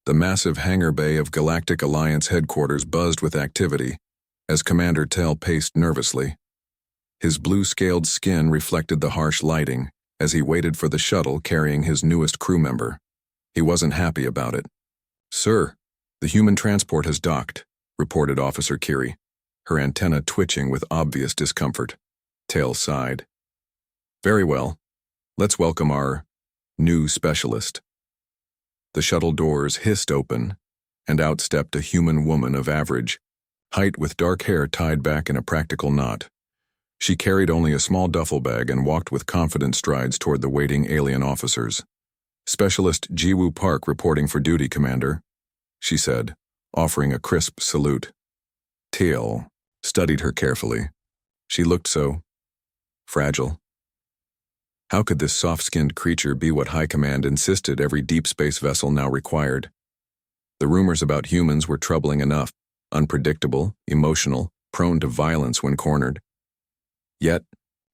The massive hangar bay of Galactic Alliance headquarters buzzed with activity as Commander Tell paced nervously. His blue-scaled skin reflected the harsh lighting as he waited for the shuttle carrying his newest crew member. He wasn't happy about it. "Sir, the human transport has docked," reported Officer Curie, her antenna twitching with obvious discomfort. Tell sighed. "Very well. Let's welcome our new specialist." The shuttle doors hissed open, and out stepped a human woman of average height with dark hair tied back in a practical knot. She carried only a small duffel bag and walked with confident strides toward the waiting alien officers. "Specialist Jiwoo Park reporting for duty, Commander," she said, offering a crisp salute. Teal studied her carefully. She looked so fragile. How could this soft-skinned creature be what High Command insisted every deep space vessel now required? The rumors about humans were troubling enough, unpredictable, emotional, prone to violence when cornered. Yet,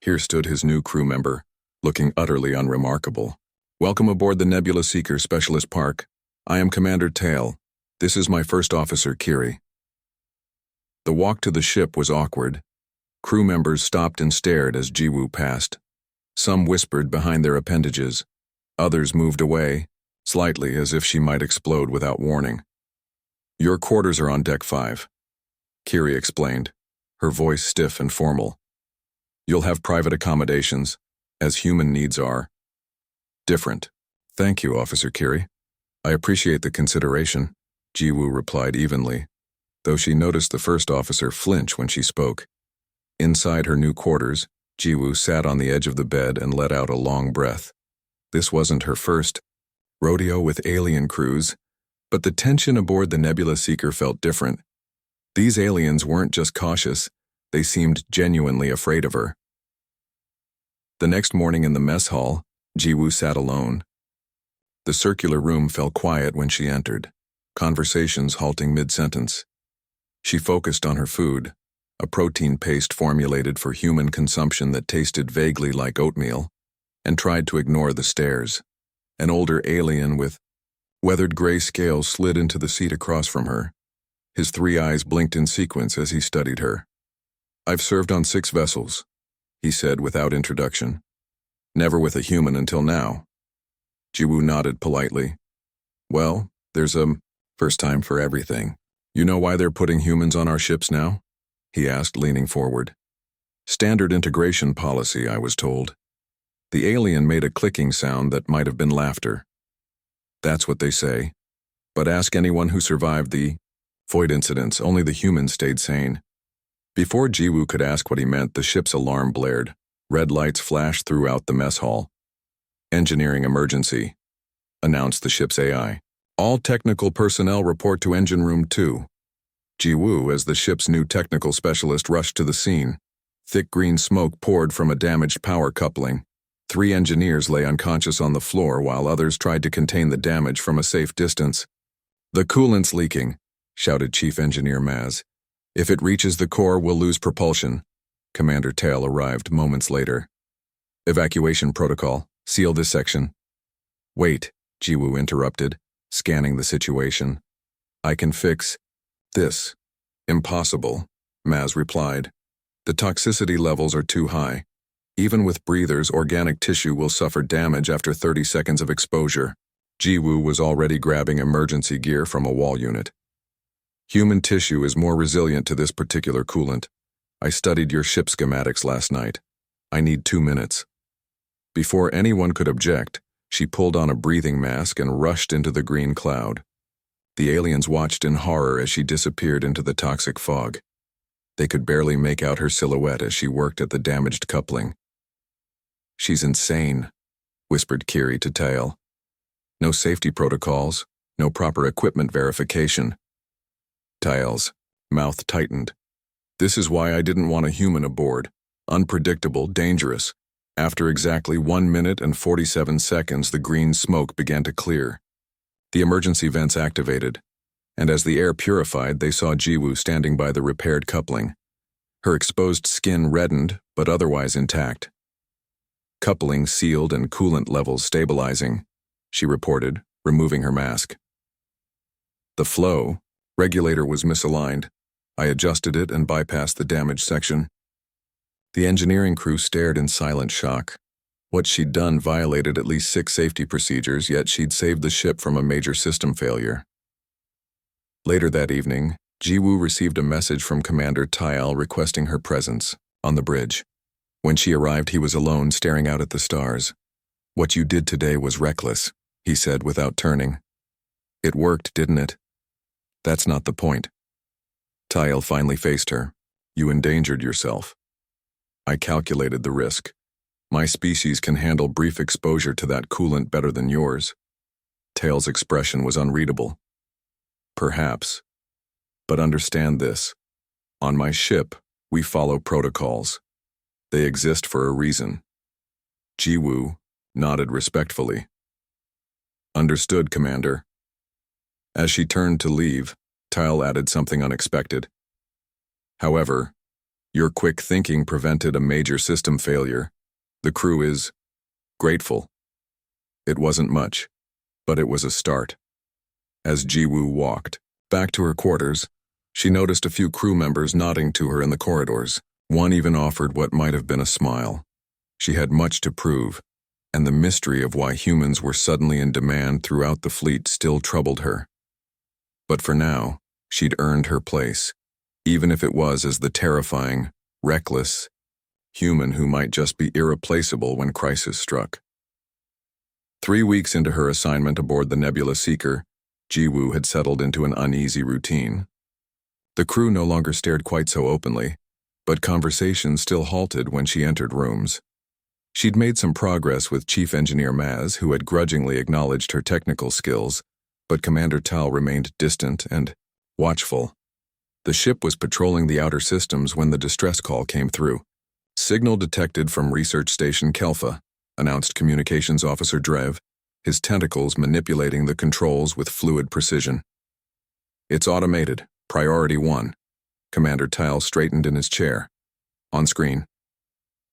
here stood his new crew member, looking utterly unremarkable. "Welcome aboard the Nebula Seeker, Specialist Park. I am Commander Tale. This is my first officer, Curie." The walk to the ship was awkward. Crew members stopped and stared as Jiwoo passed. Some whispered behind their appendages. Others moved away, slightly as if she might explode without warning. "Your quarters are on Deck 5, Curie explained, her voice stiff and formal. "You'll have private accommodations, as human needs are." "Different." "Thank you, Officer Curie. I appreciate the consideration," Jiwoo replied evenly, though she noticed the first officer flinch when she spoke. Inside her new quarters, Jiwoo sat on the edge of the bed and let out a long breath. This wasn't her first rodeo with alien crews, but the tension aboard the Nebula Seeker felt different. These aliens weren't just cautious, they seemed genuinely afraid of her. The next morning in the mess hall, Jiwoo sat alone. The circular room fell quiet when she entered, conversations halting mid-sentence. She focused on her food, a protein paste formulated for human consumption that tasted vaguely like oatmeal, and tried to ignore the stares. An older alien with weathered gray scales slid into the seat across from her. His 3 eyes blinked in sequence as he studied her. "I've served on 6 vessels," he said without introduction. "Never with a human until now." Jiwoo nodded politely. "Well, there's a first time for everything. You know why they're putting humans on our ships now?" he asked, leaning forward. "Standard integration policy, I was told." The alien made a clicking sound that might have been laughter. "That's what they say. But ask anyone who survived the void incidents, only the humans stayed sane." Before Jiwoo could ask what he meant, the ship's alarm blared. Red lights flashed throughout the mess hall. "Engineering emergency," announced the ship's AI. "All technical personnel report to Engine Room 2. Jiwoo, as the ship's new technical specialist, rushed to the scene. Thick green smoke poured from a damaged power coupling. 3 engineers lay unconscious on the floor while others tried to contain the damage from a safe distance. "The coolant's leaking," shouted Chief Engineer Maz. "If it reaches the core, we'll lose propulsion." Commander Tale arrived moments later. "Evacuation protocol. Seal this section." "Wait," Jiwoo interrupted, scanning the situation. "I can fix this." "Impossible," Maz replied. "The toxicity levels are too high. Even with breathers, organic tissue will suffer damage after 30 seconds of exposure." Jiwoo was already grabbing emergency gear from a wall unit. "Human tissue is more resilient to this particular coolant. I studied your ship schematics last night. I need 2 minutes." Before anyone could object, she pulled on a breathing mask and rushed into the green cloud. The aliens watched in horror as she disappeared into the toxic fog. They could barely make out her silhouette as she worked at the damaged coupling. "She's insane," whispered Curie to Tale. "No safety protocols, no proper equipment verification." Tale's mouth tightened. "This is why I didn't want a human aboard. Unpredictable, dangerous." After exactly 1 minute and 47 seconds, the green smoke began to clear. The emergency vents activated, and as the air purified, they saw Jiwoo standing by the repaired coupling. Her exposed skin reddened, but otherwise intact. "Coupling sealed and coolant levels stabilizing," she reported, removing her mask. The flow regulator was misaligned. I adjusted it and bypassed the damaged section. The engineering crew stared in silent shock. What she'd done violated at least 6 safety procedures, yet she'd saved the ship from a major system failure. Later that evening, Jiwoo received a message from Commander Tyal requesting her presence on the bridge. When she arrived, he was alone, staring out at the stars. "What you did today was reckless," he said without turning. "It worked, didn't it?" "That's not the point." Tyal finally faced her. "You endangered yourself." "I calculated the risk. My species can handle brief exposure to that coolant better than yours." Tail's expression was unreadable. "Perhaps. But understand this. On my ship, we follow protocols. They exist for a reason." Jiwoo nodded respectfully. "Understood, Commander." As she turned to leave, Tyal added something unexpected. "However, your quick thinking prevented a major system failure. The crew is grateful." It wasn't much, but it was a start. As Jiwoo walked back to her quarters, she noticed a few crew members nodding to her in the corridors. One even offered what might have been a smile. She had much to prove, and the mystery of why humans were suddenly in demand throughout the fleet still troubled her. But for now, she'd earned her place, even if it was as the terrifying, reckless human who might just be irreplaceable when crisis struck. 3 weeks into her assignment aboard the Nebula Seeker, Jiwoo had settled into an uneasy routine. The crew no longer stared quite so openly, but conversation still halted when she entered rooms. She'd made some progress with Chief Engineer Maz, who had grudgingly acknowledged her technical skills, but Commander Tal remained distant and watchful. The ship was patrolling the outer systems when the distress call came through. "Signal detected from Research Station Kelfa," announced Communications Officer Drev, his tentacles manipulating the controls with fluid precision. "It's automated. Priority 1. Commander Tal straightened in his chair. On screen.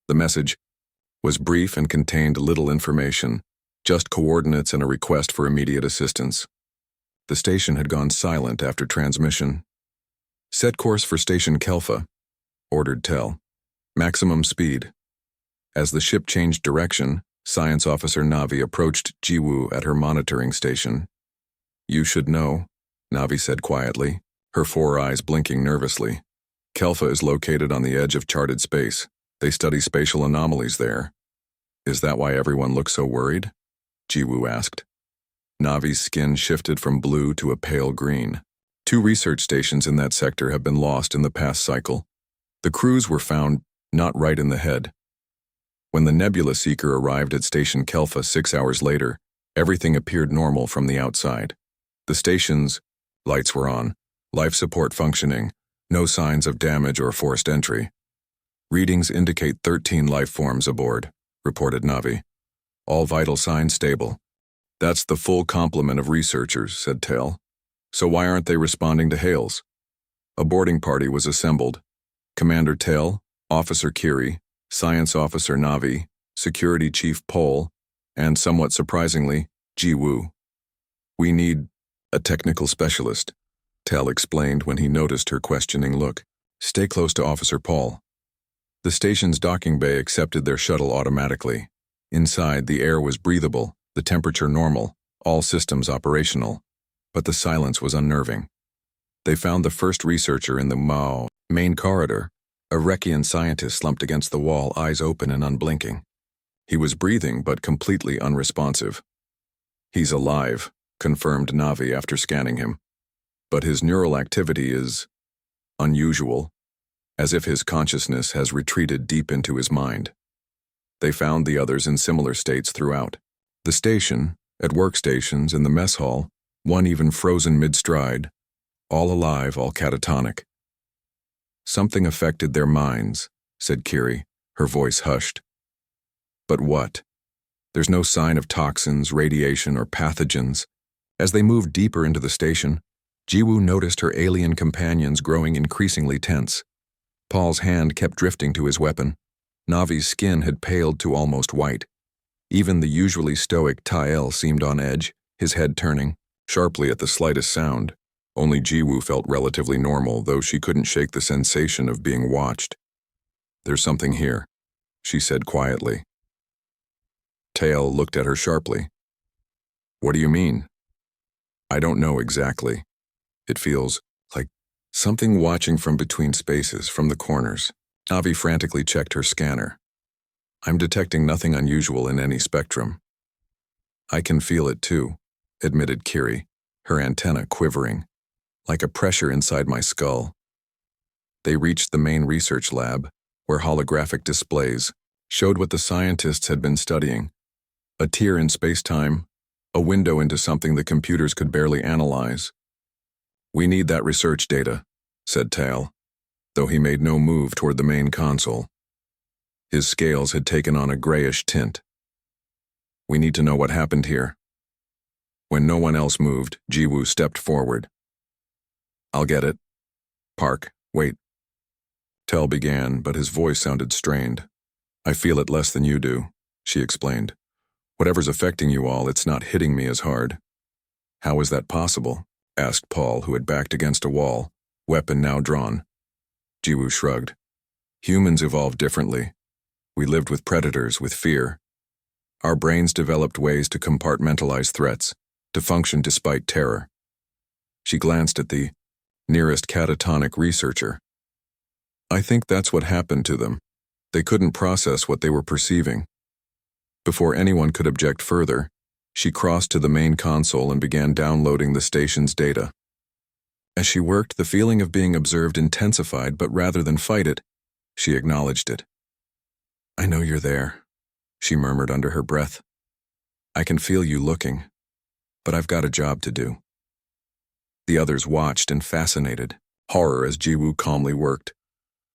The message was brief and contained little information, just coordinates and a request for immediate assistance. The station had gone silent after transmission. "Set course for Station Kelfa," ordered Tel. "Maximum speed." As the ship changed direction, Science Officer Navi approached Jiwoo at her monitoring station. "You should know," Navi said quietly, her 4 eyes blinking nervously. "Kelfa is located on the edge of charted space. They study spatial anomalies there." "Is that why everyone looks so worried?" Jiwoo asked. Navi's skin shifted from blue to a pale green. 2 research stations in that sector have been lost in the past cycle. The crews were found not right in the head. When the Nebula Seeker arrived at Station Kelfa 6 hours later, everything appeared normal from the outside. The station's lights were on, life support functioning, no signs of damage or forced entry. "Readings indicate 13 life forms aboard," reported Navi. "All vital signs stable." "That's the full complement of researchers," said Tail. "So why aren't they responding to hails?" A boarding party was assembled. Commander Tail, Officer Kiri, Science Officer Navi, Security Chief Pol, and somewhat surprisingly, Jiwoo. "We need a technical specialist," Tail explained when he noticed her questioning look. "Stay close to Officer Paul." The station's docking bay accepted their shuttle automatically. Inside, the air was breathable, the temperature normal, all systems operational. But the silence was unnerving. They found the first researcher in the main corridor, a Rekian scientist slumped against the wall, eyes open and unblinking. He was breathing but completely unresponsive. "He's alive," confirmed Navi after scanning him. "But his neural activity is unusual, as if his consciousness has retreated deep into his mind." They found the others in similar states throughout. The station, at workstations, in the mess hall, one even frozen mid-stride, all alive, all catatonic. "Something affected their minds," said Kiri, her voice hushed. "But what? There's no sign of toxins, radiation, or pathogens." As they moved deeper into the station, Jiwoo noticed her alien companions growing increasingly tense. Paul's hand kept drifting to his weapon. Navi's skin had paled to almost white. Even the usually stoic Tael seemed on edge, his head turning sharply at the slightest sound. Only Jiwoo felt relatively normal, though she couldn't shake the sensation of being watched. "There's something here," she said quietly. Tail looked at her sharply. "What do you mean?" "I don't know exactly. It feels like something watching from between spaces, from the corners." Navi frantically checked her scanner. "I'm detecting nothing unusual in any spectrum." "I can feel it too," admitted Kiri, her antenna quivering, like a pressure inside my skull. They reached the main research lab, where holographic displays showed what the scientists had been studying. A tear in space-time, a window into something the computers could barely analyze. "We need that research data," said Tail, though he made no move toward the main console. His scales had taken on a grayish tint. "We need to know what happened here." When no one else moved, Jiwoo stepped forward. "I'll get it." "Park, wait." Tail began, but his voice sounded strained. "I feel it less than you do," she explained. "Whatever's affecting you all, it's not hitting me as hard." "How is that possible?" asked Paul, who had backed against a wall, weapon now drawn. Jiwoo shrugged. "Humans evolved differently. We lived with predators, with fear. Our brains developed ways to compartmentalize threats, to function despite terror." She glanced at the nearest catatonic researcher. "I think that's what happened to them. They couldn't process what they were perceiving." Before anyone could object further, she crossed to the main console and began downloading the station's data. As she worked, the feeling of being observed intensified, but rather than fight it, she acknowledged it. "I know you're there," she murmured under her breath. "I can feel you looking, but I've got a job to do." The others watched in fascinated horror as Jiwoo calmly worked,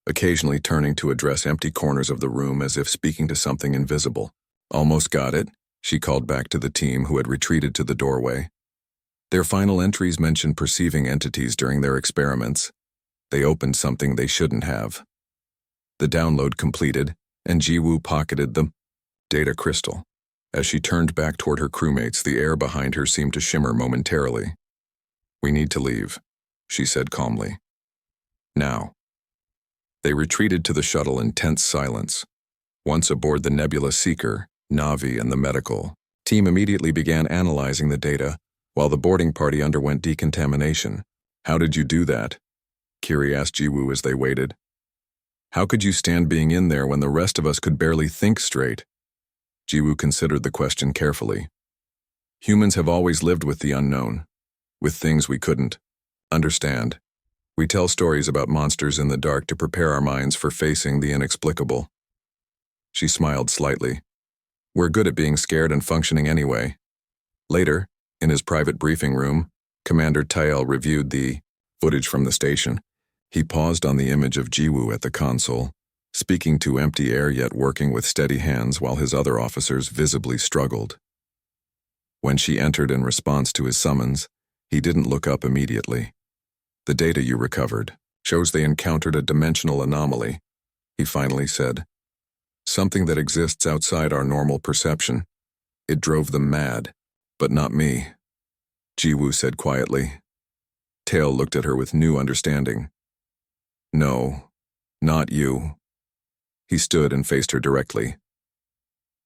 occasionally turning to address empty corners of the room as if speaking to something invisible. "Almost got it," she called back to the team who had retreated to the doorway. Their final entries mentioned perceiving entities during their experiments. They opened something they shouldn't have. The download completed, and Jiwoo pocketed the data crystal. As she turned back toward her crewmates, the air behind her seemed to shimmer momentarily. "We need to leave," she said calmly. "Now." They retreated to the shuttle in tense silence. Once aboard the Nebula Seeker, Navi and the medical team immediately began analyzing the data, while the boarding party underwent decontamination. "How did you do that?" Kiri asked Jiwoo as they waited. "How could you stand being in there when the rest of us could barely think straight?" Jiwoo considered the question carefully. "Humans have always lived with the unknown, with things we couldn't understand. We tell stories about monsters in the dark to prepare our minds for facing the inexplicable." She smiled slightly. "We're good at being scared and functioning anyway." Later, in his private briefing room, Commander Tael reviewed the footage from the station. He paused on the image of Jiwoo at the console, speaking to empty air yet working with steady hands while his other officers visibly struggled. When she entered in response to his summons, he didn't look up immediately. "The data you recovered shows they encountered a dimensional anomaly," he finally said. "Something that exists outside our normal perception. It drove them mad, but not me," Jiwoo said quietly. Tael looked at her with new understanding. "No, not you." He stood and faced her directly.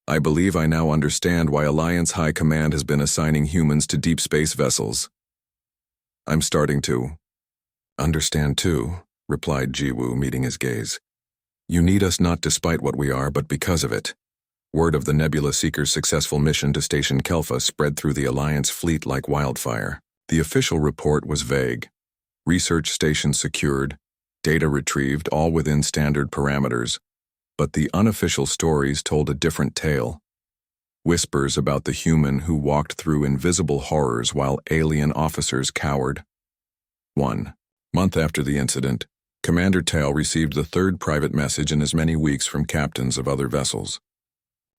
"I believe I now understand why Alliance High Command has been assigning humans to deep space vessels. I'm starting to understand too," replied Jiwoo, meeting his gaze. "You need us not despite what we are, but because of it." Word of the Nebula Seeker's successful mission to Station Kelfa spread through the Alliance fleet like wildfire. The official report was vague. Research station secured, data retrieved, all within standard parameters. But the unofficial stories told a different tale. Whispers about the human who walked through invisible horrors while alien officers cowered. 1 month after the incident, Commander Tael received the third private message in as many weeks from captains of other vessels.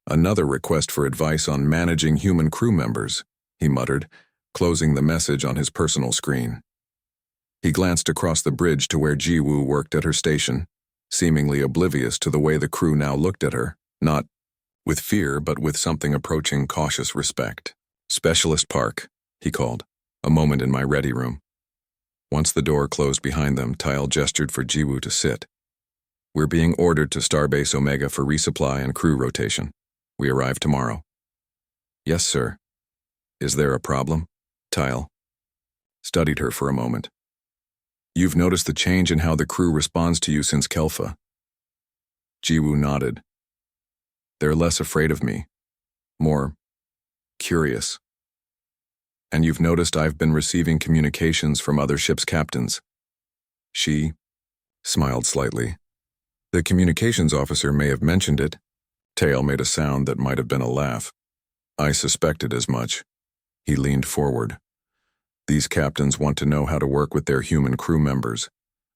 "Another request for advice on managing human crew members," he muttered, closing the message on his personal screen. He glanced across the bridge to where Jiwoo worked at her station, seemingly oblivious to the way the crew now looked at her, not with fear but with something approaching cautious respect. "Specialist Park," he called. "A moment in my ready room." Once the door closed behind them, Tile gestured for Jiwoo to sit. "We're being ordered to Starbase Omega for resupply and crew rotation. We arrive tomorrow." "Yes, sir." "Is there a problem?" Tile studied her for a moment. "You've noticed the change in how the crew responds to you since Kelfa?" Jiwoo nodded. "They're less afraid of me. More curious. And you've noticed I've been receiving communications from other ship's captains." She smiled slightly. "The communications officer may have mentioned it." Tail made a sound that might have been a laugh. "I suspected as much." He leaned forward. "These captains want to know how to work with their human crew members.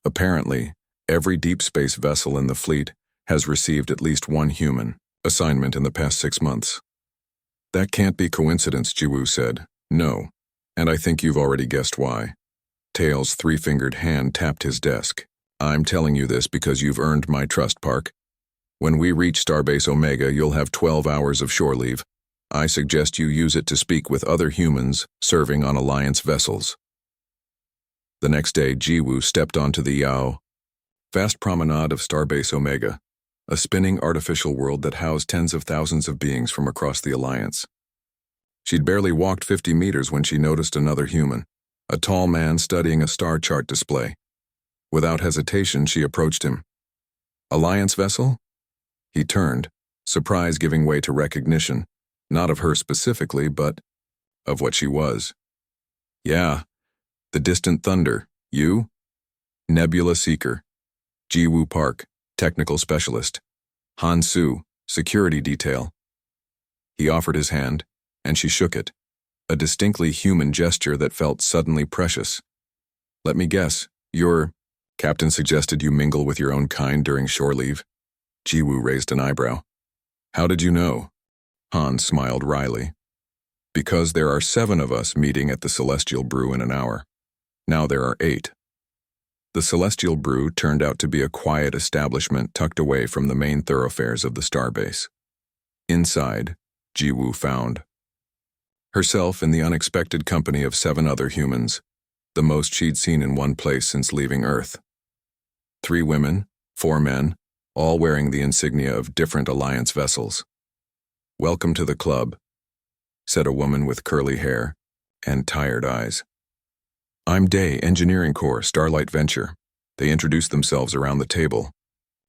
Apparently, every deep space vessel in the fleet has received at least one human assignment in the past 6 months. "That can't be coincidence," Jiwoo said. "No, and I think you've already guessed why." Tail's three-fingered hand tapped his desk. "I'm telling you this because you've earned my trust, Park. When we reach Starbase Omega, you'll have 12 hours of shore leave. I suggest you use it to speak with other humans serving on Alliance vessels." The next day, Jiwoo stepped onto the vast promenade of Starbase Omega, a spinning artificial world that housed tens of thousands of beings from across the Alliance. She'd barely walked 50 meters when she noticed another human, a tall man studying a star chart display. Without hesitation, she approached him. "Alliance vessel?" He turned, surprise giving way to recognition, not of her specifically, but of what she was. "Yeah, the Distant Thunder. You?" "Nebula Seeker. Jiwoo Park, Technical Specialist. Han Su, Security Detail." He offered his hand, and she shook it, a distinctly human gesture that felt suddenly precious. "Let me guess, your captain suggested you mingle with your own kind during shore leave?" Jiwoo raised an eyebrow. "How did you know?" Han smiled wryly. "Because there are 7 of us meeting at the Celestial Brew in an hour. Now there are 8. The Celestial Brew turned out to be a quiet establishment tucked away from the main thoroughfares of the starbase. Inside, Jiwoo found herself in the unexpected company of 7 other humans, the most she'd seen in one place since leaving Earth. 3 women, 4 men, all wearing the insignia of different Alliance vessels. "Welcome to the club," said a woman with curly hair and tired eyes. "I'm Day, Engineering Corps, Starlight Venture." They introduced themselves around the table.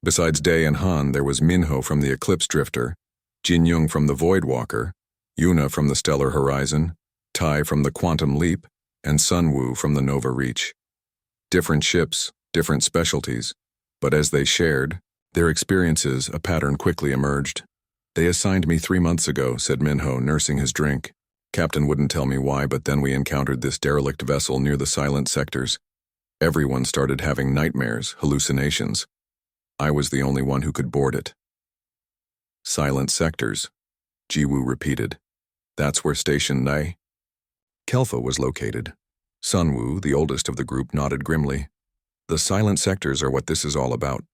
Besides Day and Han, there was Minho from the Eclipse Drifter, Jin Young from the Void Walker, Yuna from the Stellar Horizon, Tai from the Quantum Leap, and Sunwoo from the Nova Reach. Different ships, different specialties, but as they shared their experiences, a pattern quickly emerged. "They assigned me 3 months ago," said Minho, nursing his drink. "Captain wouldn't tell me why, but then we encountered this derelict vessel near the silent sectors. Everyone started having nightmares, hallucinations. I was the only one who could board it." "Silent sectors," Jiwoo repeated. "That's where Station Nai Kelfa was located." Sunwoo, the oldest of the group, nodded grimly. "The silent sectors are what this is all about.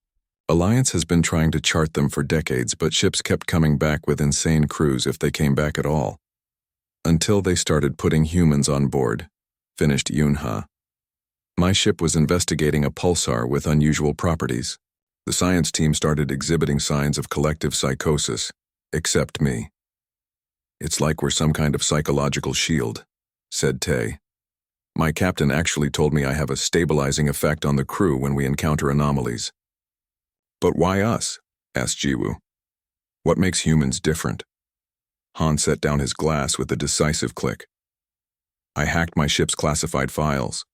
Alliance has been trying to chart them for decades, but ships kept coming back with insane crews if they came back at all. Until they started putting humans on board," finished Yunha. "My ship was investigating a pulsar with unusual properties. The science team started exhibiting signs of collective psychosis, except me. It's like we're some kind of psychological shield," said Tay. "My captain actually told me I have a stabilizing effect on the crew when we encounter anomalies." "But why us?" asked Jiwoo. "What makes humans different?" Han set down his glass with a decisive click. "I hacked my ship's classified files."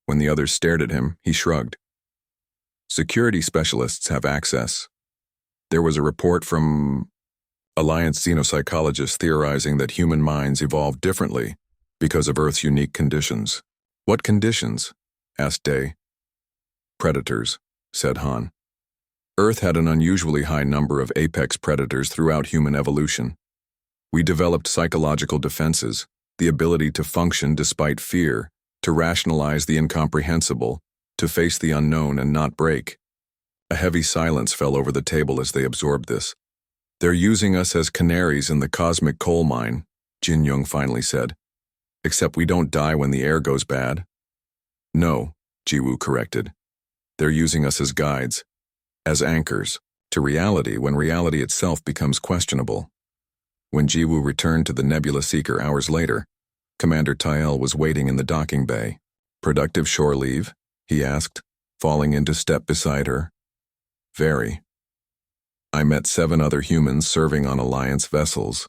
When the others stared at him, he shrugged. "Security specialists have access. There was a report from Alliance xenopsychologists theorizing that human minds evolved differently because of Earth's unique conditions." "What conditions?" asked Day. "Predators," said Han. "Earth had an unusually high number of apex predators throughout human evolution. We developed psychological defenses, the ability to function despite fear, to rationalize the incomprehensible, to face the unknown and not break." A heavy silence fell over the table as they absorbed this. "They're using us as canaries in the cosmic coal mine," Jin Young finally said. "Except we don't die when the air goes bad." No, Jiwoo corrected. They're using us as guides, as anchors, to reality when reality itself becomes questionable. When Jiwoo returned to the Nebula Seeker hours later, Commander Tyel was waiting in the docking bay. Productive shore leave? He asked, falling into step beside her. Very. I met 7 other humans serving on Alliance vessels.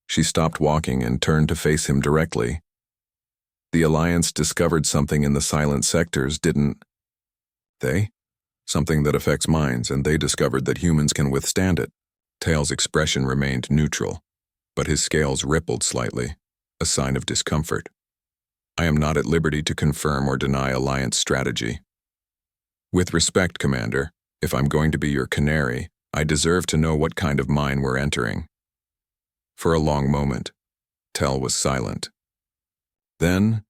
She stopped walking and turned to face him directly. The Alliance discovered something in the silent sectors, didn't they? Something that affects minds, and they discovered that humans can withstand it. Tail's expression remained neutral, but his scales rippled slightly, a sign of discomfort. I am not at liberty to confirm or deny Alliance strategy. With respect, Commander, if I'm going to be your canary, I deserve to know what kind of mine we're entering. For a long moment, Tel was silent. Then,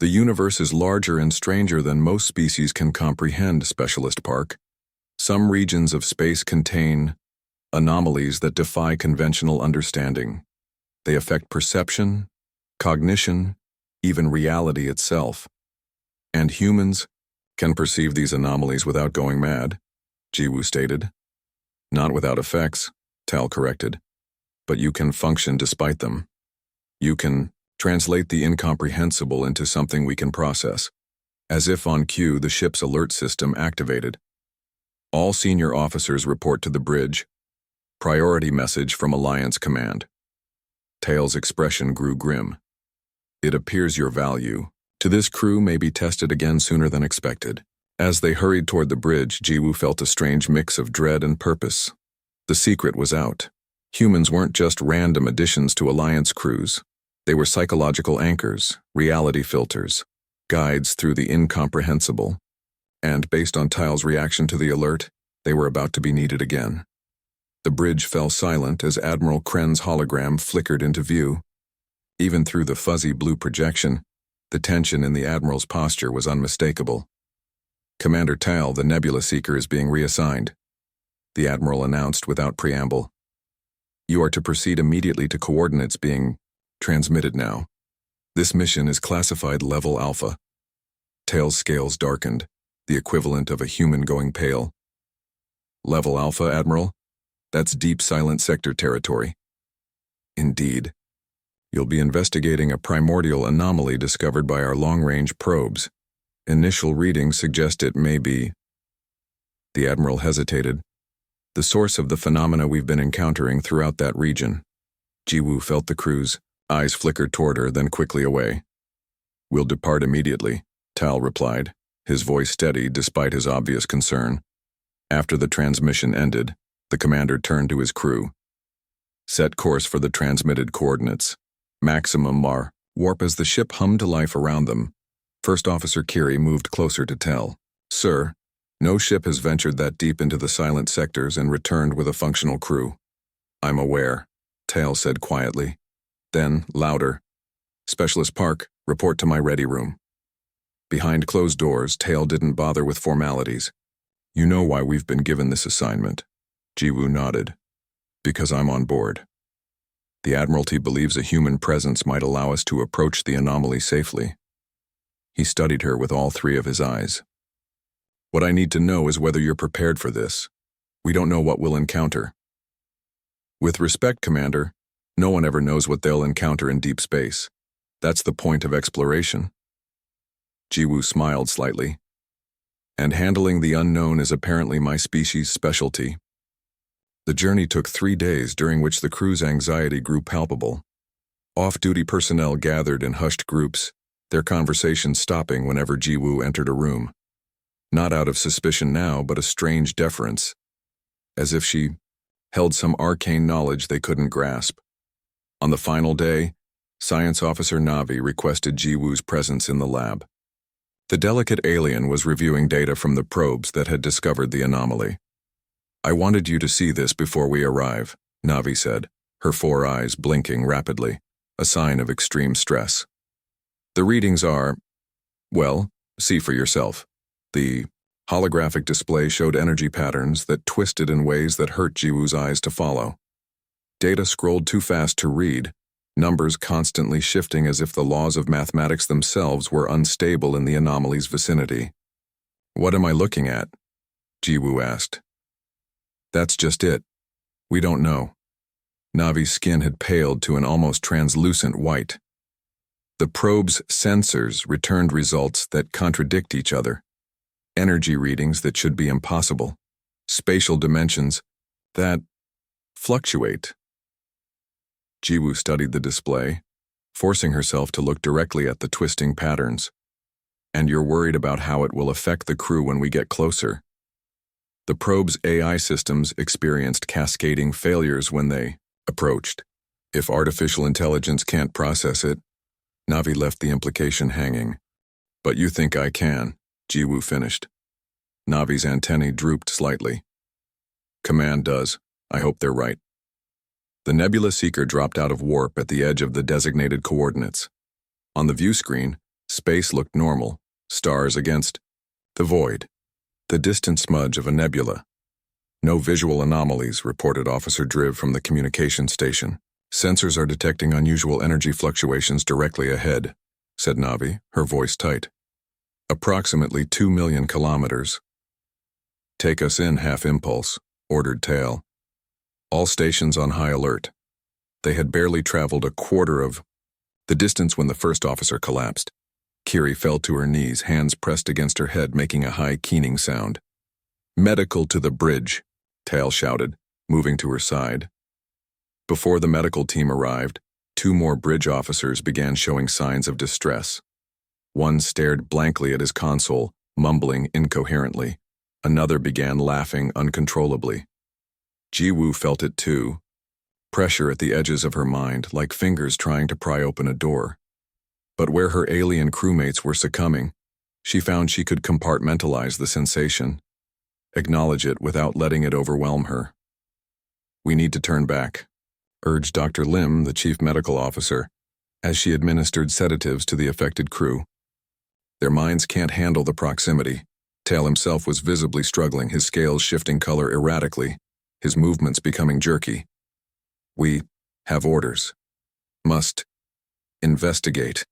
the universe is larger and stranger than most species can comprehend, Specialist Park. Some regions of space contain anomalies that defy conventional understanding. They affect perception, cognition, even reality itself. And humans can perceive these anomalies without going mad, Jiwoo stated. Not without effects, Tal corrected, but you can function despite them. You can translate the incomprehensible into something we can process. As if on cue, the ship's alert system activated. All senior officers report to the bridge. Priority message from Alliance Command. Tail's expression grew grim. It appears your value to this crew may be tested again sooner than expected. As they hurried toward the bridge, Jiwoo felt a strange mix of dread and purpose. The secret was out. Humans weren't just random additions to Alliance crews. They were psychological anchors, reality filters, guides through the incomprehensible. And based on Tyle's reaction to the alert, they were about to be needed again. The bridge fell silent as Admiral Kren's hologram flickered into view. Even through the fuzzy blue projection, the tension in the Admiral's posture was unmistakable. Commander Tyle, the Nebula Seeker, is being reassigned, the Admiral announced without preamble. You are to proceed immediately to coordinates being transmitted now. This mission is classified Level Alpha. Tail's scales darkened, the equivalent of a human going pale. Level Alpha, Admiral? That's deep silent sector territory. Indeed. You'll be investigating a primordial anomaly discovered by our long-range probes. Initial readings suggest it may be. The Admiral hesitated. The source of the phenomena we've been encountering throughout that region. Jiwoo felt the crew's eyes flicker toward her, then quickly away. We'll depart immediately, Tal replied, his voice steady despite his obvious concern. After the transmission ended, the commander turned to his crew. Set course for the transmitted coordinates. Maximum warp. As the ship hummed to life around them, First Officer Kiri moved closer to Tel. Sir, no ship has ventured that deep into the silent sectors and returned with a functional crew. I'm aware, Tel said quietly. Then, louder. Specialist Park, report to my ready room. Behind closed doors, Tel didn't bother with formalities. You know why we've been given this assignment. Jiwoo nodded. Because I'm on board. The Admiralty believes a human presence might allow us to approach the anomaly safely. He studied her with all 3 of his eyes. What I need to know is whether you're prepared for this. We don't know what we'll encounter. With respect, Commander, no one ever knows what they'll encounter in deep space. That's the point of exploration. Jiwoo smiled slightly. And handling the unknown is apparently my species' specialty. The journey took 3 days, during which the crew's anxiety grew palpable. Off-duty personnel gathered in hushed groups, their conversations stopping whenever Jiwoo entered a room. Not out of suspicion now, but a strange deference, as if she held some arcane knowledge they couldn't grasp. On the final day, Science Officer Navi requested Jiwoo's presence in the lab. The delicate alien was reviewing data from the probes that had discovered the anomaly. I wanted you to see this before we arrive, Navi said, her 4 eyes blinking rapidly, a sign of extreme stress. The readings are, well, see for yourself. The holographic display showed energy patterns that twisted in ways that hurt Jiwoo's eyes to follow. Data scrolled too fast to read, numbers constantly shifting as if the laws of mathematics themselves were unstable in the anomaly's vicinity. "What am I looking at?" Jiwoo asked. "That's just it. We don't know." Navi's skin had paled to an almost translucent white. The probe's sensors returned results that contradict each other. Energy readings that should be impossible. Spatial dimensions that fluctuate. Jiwoo studied the display, forcing herself to look directly at the twisting patterns. "And you're worried about how it will affect the crew when we get closer." The probe's AI systems experienced cascading failures when they approached. If artificial intelligence can't process it, Navi left the implication hanging. "But you think I can," Jiwoo finished. Navi's antennae drooped slightly. "Command does. I hope they're right." The Nebula Seeker dropped out of warp at the edge of the designated coordinates. On the view screen, space looked normal, stars against the void, the distant smudge of a nebula. "No visual anomalies," reported Officer Driv from the communication station. "Sensors are detecting unusual energy fluctuations directly ahead," said Navi, her voice tight. "Approximately 2 million kilometers." "Take us in half impulse," ordered Tail. All stations on high alert. They had barely traveled a quarter of the distance when the first officer collapsed. Kiri fell to her knees, hands pressed against her head, making a high keening sound. "Medical to the bridge," Tail shouted, moving to her side. Before the medical team arrived, 2 more bridge officers began showing signs of distress. One stared blankly at his console, mumbling incoherently. Another began laughing uncontrollably. Jiwoo felt it too. Pressure at the edges of her mind, like fingers trying to pry open a door. But where her alien crewmates were succumbing, she found she could compartmentalize the sensation, acknowledge it without letting it overwhelm her. "We need to turn back," urged Dr. Lim, the chief medical officer, as she administered sedatives to the affected crew. "Their minds can't handle the proximity." Tail himself was visibly struggling, his scales shifting color erratically, his movements becoming jerky. "We have orders. Must investigate."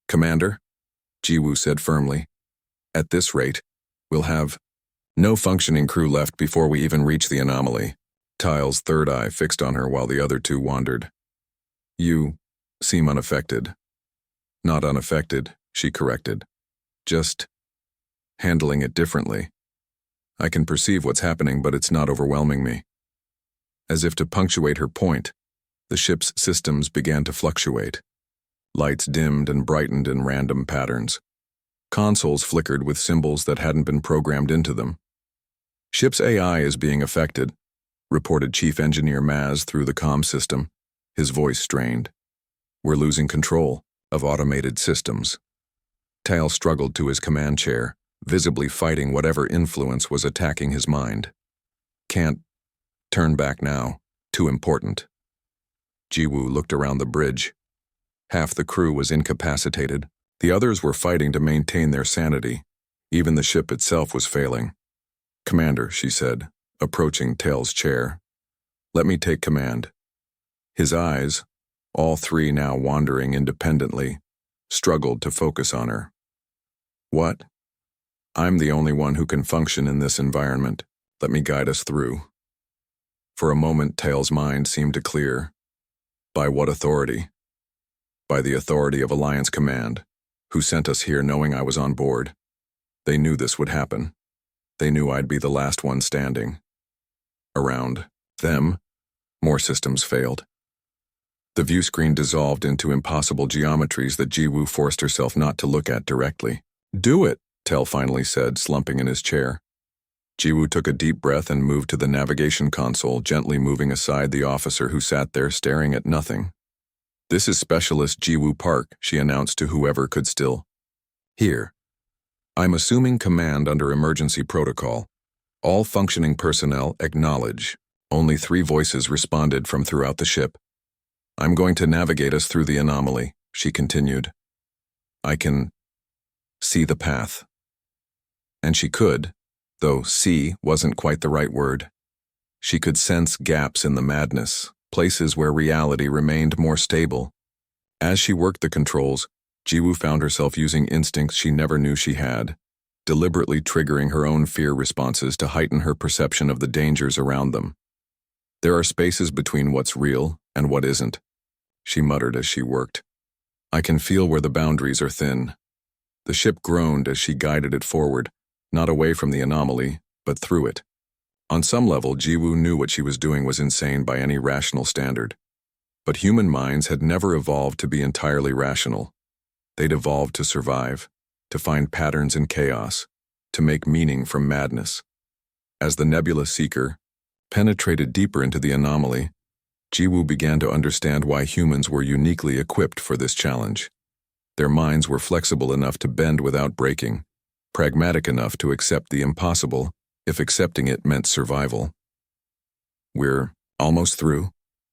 "Commander," Jiwoo said firmly, "at this rate, we'll have no functioning crew left before we even reach the anomaly." Tail's third eye fixed on her while the other 2 wandered. "You seem unaffected." "Not unaffected," she corrected. "Just handling it differently. I can perceive what's happening, but it's not overwhelming me." As if to punctuate her point, the ship's systems began to fluctuate. Lights dimmed and brightened in random patterns. Consoles flickered with symbols that hadn't been programmed into them. "Ship's AI is being affected," reported Chief Engineer Maz through the comm system, his voice strained. "We're losing control of automated systems." Tail struggled to his command chair, visibly fighting whatever influence was attacking his mind. "Can't turn back now. Too important." Jiwoo looked around the bridge. Half the crew was incapacitated. The others were fighting to maintain their sanity. Even the ship itself was failing. "Commander," she said, approaching Tail's chair. "Let me take command." His eyes, all 3 now wandering independently, struggled to focus on her. "What?" "I'm the only one who can function in this environment. Let me guide us through." For a moment, Tail's mind seemed to clear. By what authority? By the authority of Alliance Command, who sent us here knowing I was on board. They knew this would happen. They knew I'd be the last one standing. Around them, more systems failed. The view screen dissolved into impossible geometries that Jiwoo forced herself not to look at directly. "Do it," Tail finally said, slumping in his chair. Jiwoo took a deep breath and moved to the navigation console, gently moving aside the officer who sat there staring at nothing. "This is Specialist Jiwoo Park," she announced to whoever could still hear. "I'm assuming command under emergency protocol. All functioning personnel acknowledge." Only 3 voices responded from throughout the ship. "I'm going to navigate us through the anomaly," she continued. "I can see the path." And she could, though see wasn't quite the right word. She could sense gaps in the madness, places where reality remained more stable. As she worked the controls, Jiwoo found herself using instincts she never knew she had, deliberately triggering her own fear responses to heighten her perception of the dangers around them. There are spaces between what's real and what isn't, she muttered as she worked. I can feel where the boundaries are thin. The ship groaned as she guided it forward, not away from the anomaly, but through it. On some level, Jiwoo knew what she was doing was insane by any rational standard. But human minds had never evolved to be entirely rational. They'd evolved to survive, to find patterns in chaos, to make meaning from madness. As the Nebula Seeker penetrated deeper into the anomaly, Jiwoo began to understand why humans were uniquely equipped for this challenge. Their minds were flexible enough to bend without breaking, pragmatic enough to accept the impossible, if accepting it meant survival. We're almost through,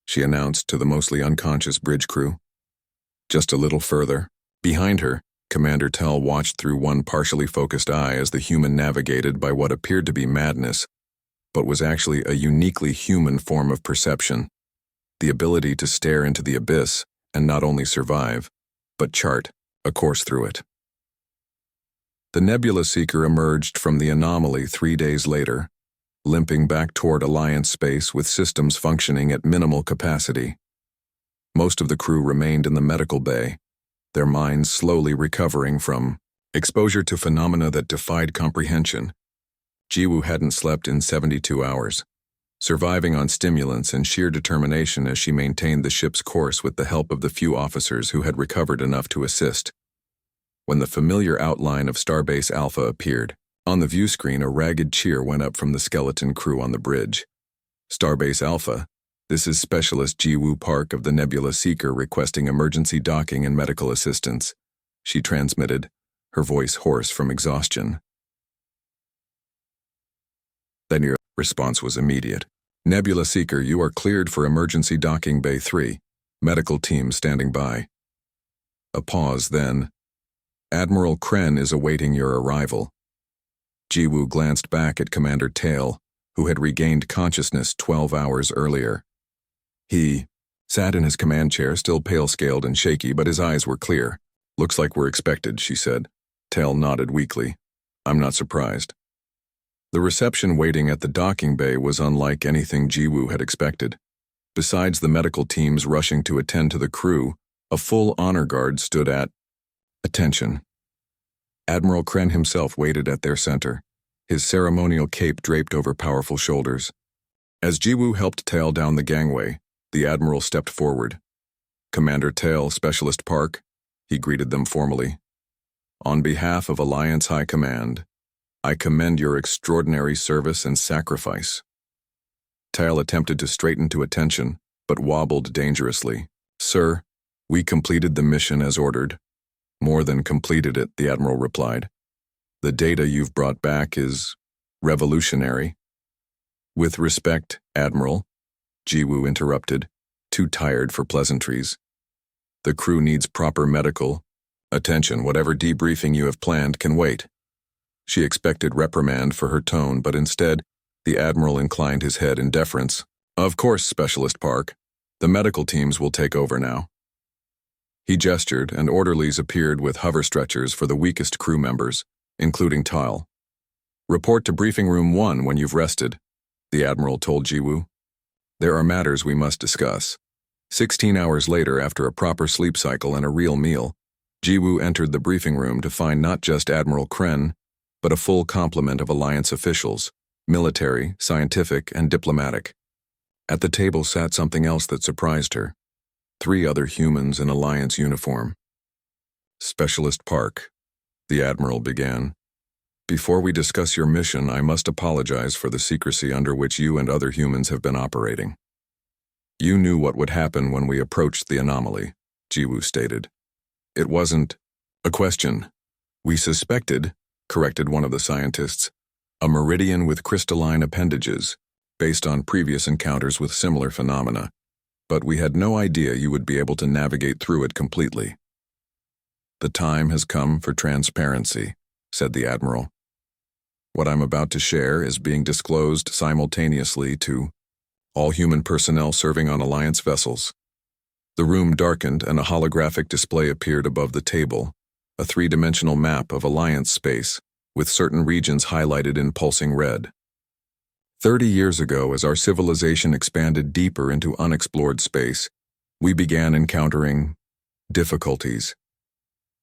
she announced to the mostly unconscious bridge crew. Just a little further. Behind her, Commander Tell watched through one partially focused eye as the human navigated by what appeared to be madness, but was actually a uniquely human form of perception. The ability to stare into the abyss and not only survive, but chart a course through it. The Nebula Seeker emerged from the anomaly 3 days later, limping back toward Alliance space with systems functioning at minimal capacity. Most of the crew remained in the medical bay, their minds slowly recovering from exposure to phenomena that defied comprehension. Jiwoo hadn't slept in 72 hours, surviving on stimulants and sheer determination as she maintained the ship's course with the help of the few officers who had recovered enough to assist. When the familiar outline of Starbase Alpha appeared, on the view screen a ragged cheer went up from the skeleton crew on the bridge. Starbase Alpha, this is Specialist Jiwoo Park of the Nebula Seeker requesting emergency docking and medical assistance, she transmitted, her voice hoarse from exhaustion. The response was immediate. Nebula Seeker, you are cleared for emergency docking Bay 3. Medical team standing by. A pause, then. Admiral Kren is awaiting your arrival. Jiwoo glanced back at Commander Tail, who had regained consciousness 12 hours earlier. He sat in his command chair, still pale-scaled and shaky, but his eyes were clear. Looks like we're expected, she said. Tail nodded weakly. I'm not surprised. The reception waiting at the docking bay was unlike anything Jiwoo had expected. Besides the medical teams rushing to attend to the crew, a full honor guard stood at attention. Admiral Kren himself waited at their center, his ceremonial cape draped over powerful shoulders. As Jiwoo helped Tail down the gangway, the Admiral stepped forward. Commander Tail, Specialist Park, he greeted them formally. On behalf of Alliance High Command, I commend your extraordinary service and sacrifice. Tail attempted to straighten to attention, but wobbled dangerously. Sir, we completed the mission as ordered. More than completed it, the Admiral replied. The data you've brought back is revolutionary. With respect, Admiral, Jiwoo interrupted, too tired for pleasantries. The crew needs proper medical attention. Whatever debriefing you have planned can wait. She expected reprimand for her tone, but instead, the Admiral inclined his head in deference. Of course, Specialist Park. The medical teams will take over now. He gestured, and orderlies appeared with hover stretchers for the weakest crew members, including Tal. Report to Briefing Room 1 when you've rested, the Admiral told Jiwoo. There are matters we must discuss. 16 hours later, after a proper sleep cycle and a real meal, Jiwoo entered the briefing room to find not just Admiral Kren, but a full complement of Alliance officials, military, scientific, and diplomatic. At the table sat something else that surprised her. 3 other humans in Alliance uniform. Specialist Park, the Admiral began. Before we discuss your mission, I must apologize for the secrecy under which you and other humans have been operating. You knew what would happen when we approached the anomaly, Jiwoo stated. It wasn't a question. We suspected, corrected one of the scientists, a meridian with crystalline appendages, based on previous encounters with similar phenomena, but we had no idea you would be able to navigate through it completely. The time has come for transparency, said the Admiral. What I'm about to share is being disclosed simultaneously to all human personnel serving on Alliance vessels. The room darkened and a holographic display appeared above the table, a three-dimensional map of Alliance space, with certain regions highlighted in pulsing red. 30 years ago, as our civilization expanded deeper into unexplored space, we began encountering difficulties.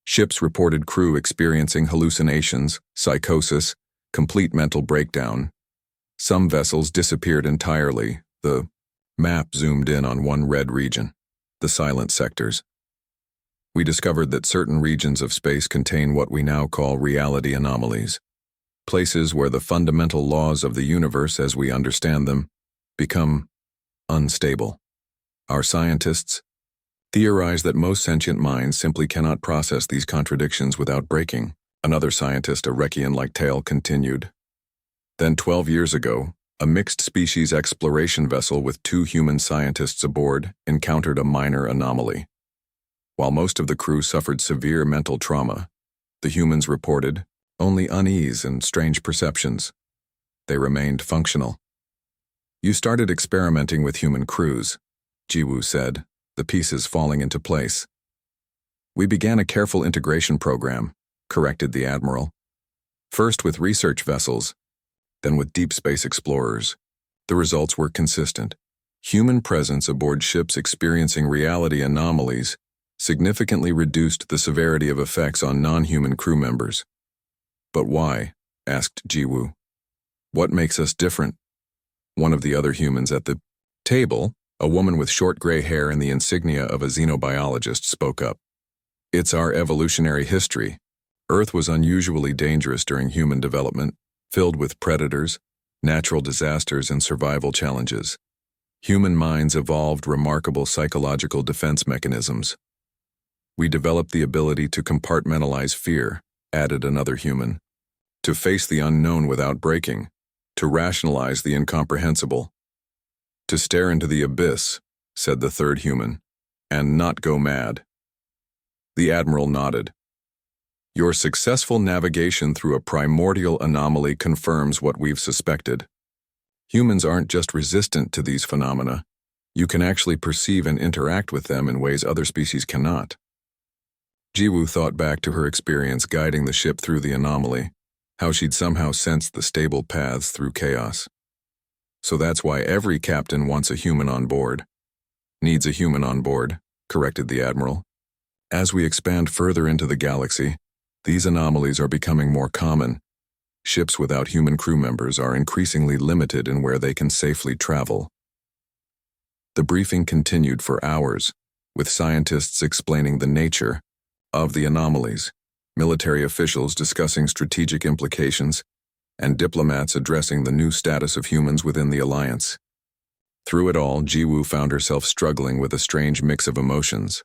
Ships reported crew experiencing hallucinations, psychosis, complete mental breakdown. Some vessels disappeared entirely. The map zoomed in on one red region, the silent sectors. We discovered that certain regions of space contain what we now call reality anomalies, places where the fundamental laws of the universe as we understand them become unstable. Our scientists theorize that most sentient minds simply cannot process these contradictions without breaking. Another scientist, a Rekian-like tale, continued. Then 12 years ago, a mixed-species exploration vessel with 2 human scientists aboard encountered a minor anomaly. While most of the crew suffered severe mental trauma, the humans reported only unease and strange perceptions. They remained functional. "You started experimenting with human crews," Jiwoo said, the pieces falling into place. "We began a careful integration program," corrected the Admiral. "First with research vessels, then with deep space explorers. The results were consistent. Human presence aboard ships experiencing reality anomalies significantly reduced the severity of effects on non-human crew members." "But why?" asked Jiwoo. "What makes us different?" One of the other humans at the table, a woman with short gray hair and the insignia of a xenobiologist, spoke up. "It's our evolutionary history. Earth was unusually dangerous during human development, filled with predators, natural disasters, and survival challenges. Human minds evolved remarkable psychological defense mechanisms. We developed the ability to compartmentalize fear," added another human, "to face the unknown without breaking, to rationalize the incomprehensible, to stare into the abyss," said the third human, "and not go mad." The Admiral nodded. "Your successful navigation through a primordial anomaly confirms what we've suspected. Humans aren't just resistant to these phenomena. You can actually perceive and interact with them in ways other species cannot." Jiwoo thought back to her experience guiding the ship through the anomaly, how she'd somehow sensed the stable paths through chaos. "So that's why every captain wants a human on board." "Needs a human on board," corrected the Admiral. "As we expand further into the galaxy, these anomalies are becoming more common. Ships without human crew members are increasingly limited in where they can safely travel." The briefing continued for hours, with scientists explaining the nature of the anomalies, military officials discussing strategic implications, and diplomats addressing the new status of humans within the Alliance. Through it all, Jiwoo found herself struggling with a strange mix of emotions: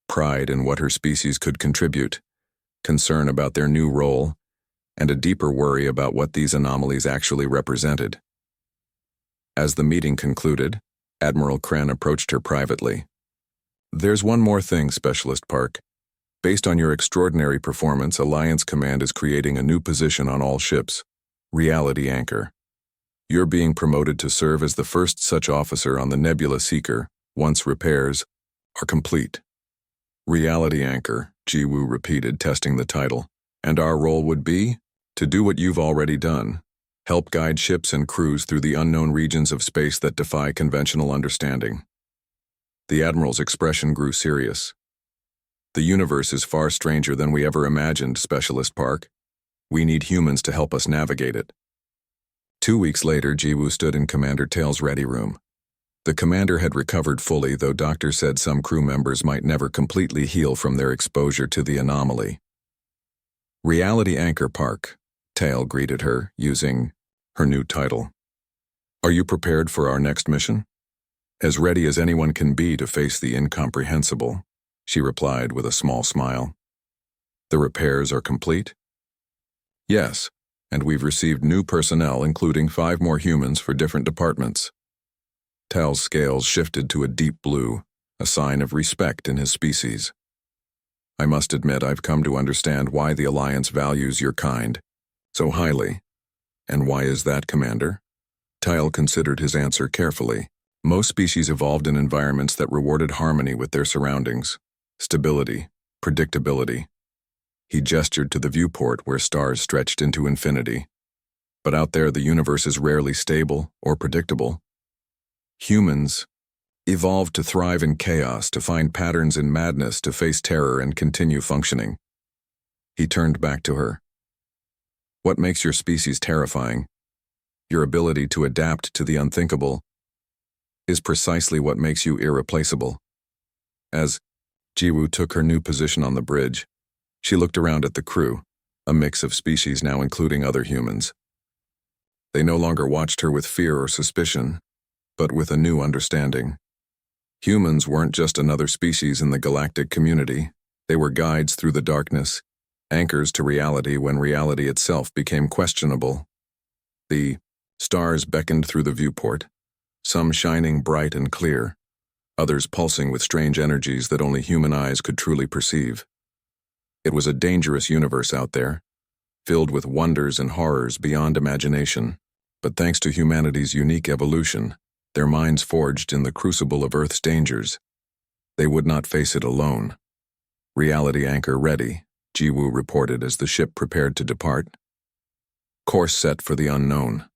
pride in what her species could contribute, concern about their new role, and a deeper worry about what these anomalies actually represented. As the meeting concluded, Admiral Kren approached her privately. "There's one more thing, Specialist Park. Based on your extraordinary performance, Alliance Command is creating a new position on all ships, Reality Anchor. You're being promoted to serve as the first such officer on the Nebula Seeker once repairs are complete." "Reality Anchor," Jiwoo repeated, testing the title. "And our role would be to do what you've already done, help guide ships and crews through the unknown regions of space that defy conventional understanding." The Admiral's expression grew serious. "The universe is far stranger than we ever imagined, Specialist Park. We need humans to help us navigate it." 2 weeks later, Jiwoo stood in Commander Tail's ready room. The commander had recovered fully, though doctors said some crew members might never completely heal from their exposure to the anomaly. "Reality Anchor Park," Tail greeted her, using her new title. "Are you prepared for our next mission?" "As ready as anyone can be to face the incomprehensible," she replied with a small smile. "The repairs are complete?" "Yes, and we've received new personnel, including 5 more humans for different departments." Tail's scales shifted to a deep blue, a sign of respect in his species. "I must admit I've come to understand why the Alliance values your kind so highly." "And why is that, Commander?" Tail considered his answer carefully. Most species evolved in environments that rewarded harmony with their surroundings, stability, predictability. He gestured to the viewport where stars stretched into infinity. But out there, the universe is rarely stable or predictable. Humans evolved to thrive in chaos, to find patterns in madness, to face terror and continue functioning. He turned back to her. What makes your species terrifying, your ability to adapt to the unthinkable, is precisely what makes you irreplaceable. As Jiwoo took her new position on the bridge, she looked around at the crew, a mix of species now including other humans. They no longer watched her with fear or suspicion, but with a new understanding. Humans weren't just another species in the galactic community. They were guides through the darkness, anchors to reality when reality itself became questionable. The stars beckoned through the viewport, some shining bright and clear, others pulsing with strange energies that only human eyes could truly perceive. It was a dangerous universe out there, filled with wonders and horrors beyond imagination. But thanks to humanity's unique evolution, their minds forged in the crucible of Earth's dangers, they would not face it alone. Reality anchor ready, Jiwoo reported as the ship prepared to depart. Course set for the unknown.